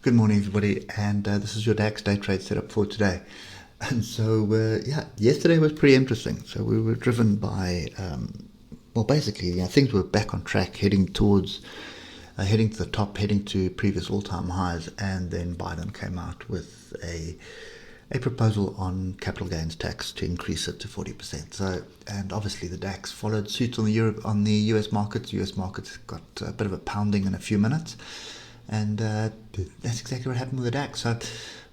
Good morning, everybody, and this is your DAX day trade setup for today. And so, yesterday was pretty interesting. So we were driven by, basically, things were back on track, heading to the top, heading to previous all-time highs, and then Biden came out with a proposal on capital gains tax to increase it to 40%. So, and obviously the DAX followed suit on the US markets. US markets got a bit of a pounding in a few minutes. And that's exactly what happened with the DAX. So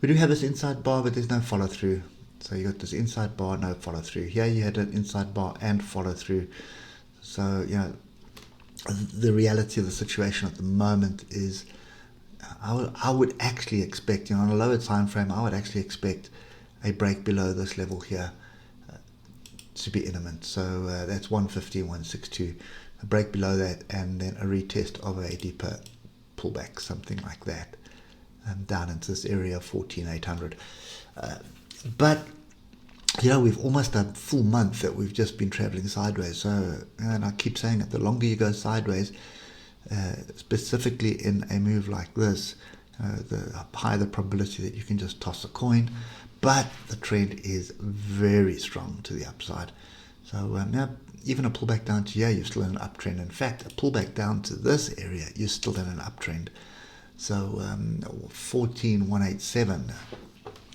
we do have this inside bar, but there's no follow through. So you got this inside bar, no follow through. Here you had an inside bar and follow through. So the reality of the situation at the moment is, I would actually expect, on a lower time frame, I would actually expect a break below this level here to be imminent. So that's 150, 162, a break below that, and then a retest of a deeper pullback, something like that, down into this area of 14,800. But we've almost a full month that we've just been traveling sideways. So, and I keep saying it, the longer you go sideways, specifically in a move like this, the higher the probability that you can just toss a coin. But the trend is very strong to the upside. So even a pullback down to here, you're still in an uptrend. In fact, a pullback down to this area, you're still in an uptrend. So 14,187,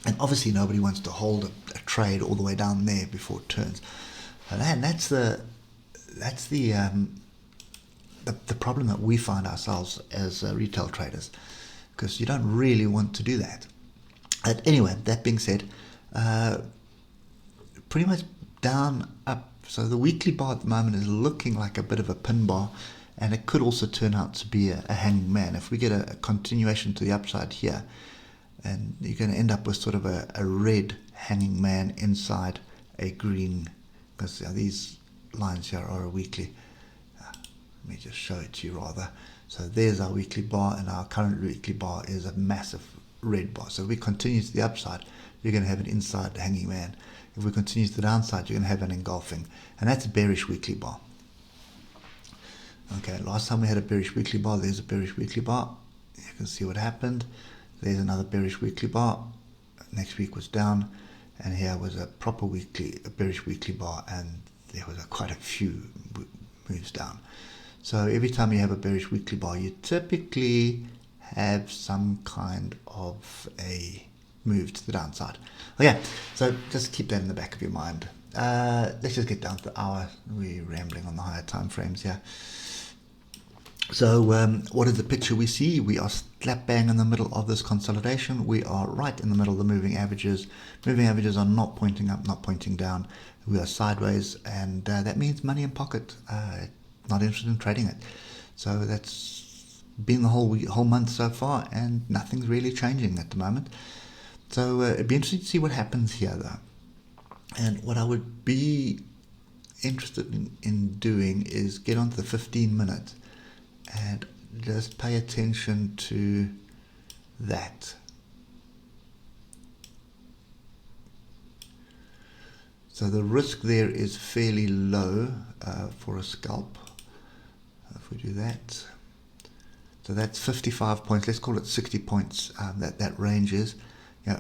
and obviously nobody wants to hold a trade all the way down there before it turns. And that's the problem that we find ourselves as retail traders, because you don't really want to do that. But anyway, that being said, pretty much down, up. So the weekly bar at the moment is looking like a bit of a pin bar, and it could also turn out to be a hanging man. If we get a continuation to the upside here, and you're going to end up with sort of a red hanging man inside a green, because these lines here are a weekly. Let me just show it to you rather. So there's our weekly bar, and our current weekly bar is a massive red bar. So if we continue to the upside, you're going to have an inside hanging man. If we continue to the downside, you're going to have an engulfing, and that's a bearish weekly bar. Okay, last time we had a bearish weekly bar, there's a bearish weekly bar. You can see what happened. There's another bearish weekly bar. Next week was down, and here was a bearish weekly bar, and there was quite a few moves down. So every time you have a bearish weekly bar, you typically have some kind of a move to the downside. Okay, so just keep that in the back of your mind. Let's just get down to the hour. We're rambling on the higher time frames here. So what is the picture we see? We are slap bang in the middle of this consolidation. We are right in the middle of the moving averages. Moving averages are not pointing up, not pointing down. We are sideways, and that means money in pocket. Not interested in trading it. So that's been the whole month so far, and nothing's really changing at the moment. So it'd be interesting to see what happens here, though. And what I would be interested in doing is get onto the 15-minute and just pay attention to that. So the risk there is fairly low for a scalp. If we do that, so that's 55 points. Let's call it 60 points. That range is.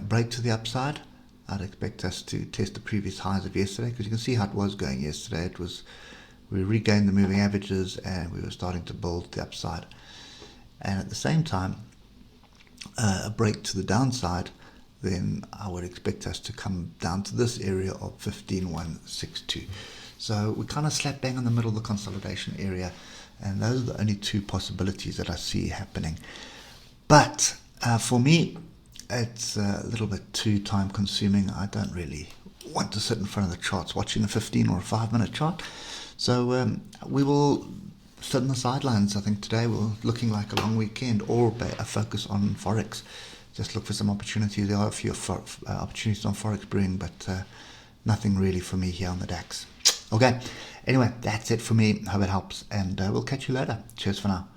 Break to the upside. I'd expect us to test the previous highs of yesterday, because you can see how it was going yesterday. We regained the moving averages, and we were starting to build the upside. And at the same time, a break to the downside, then I would expect us to come down to this area of 15,162. So we kind of slap bang in the middle of the consolidation area, and those are the only two possibilities that I see happening. But for me, it's a little bit too time consuming. I don't really want to sit in front of the charts watching a 15 or a 5-minute chart. So we will sit on the sidelines. I think today we're looking like a long weekend, or a focus on Forex. Just look for some opportunities. There are a few opportunities on Forex brewing, but nothing really for me here on the DAX. Okay, anyway, that's it for me. Hope it helps, and we'll catch you later. Cheers for now.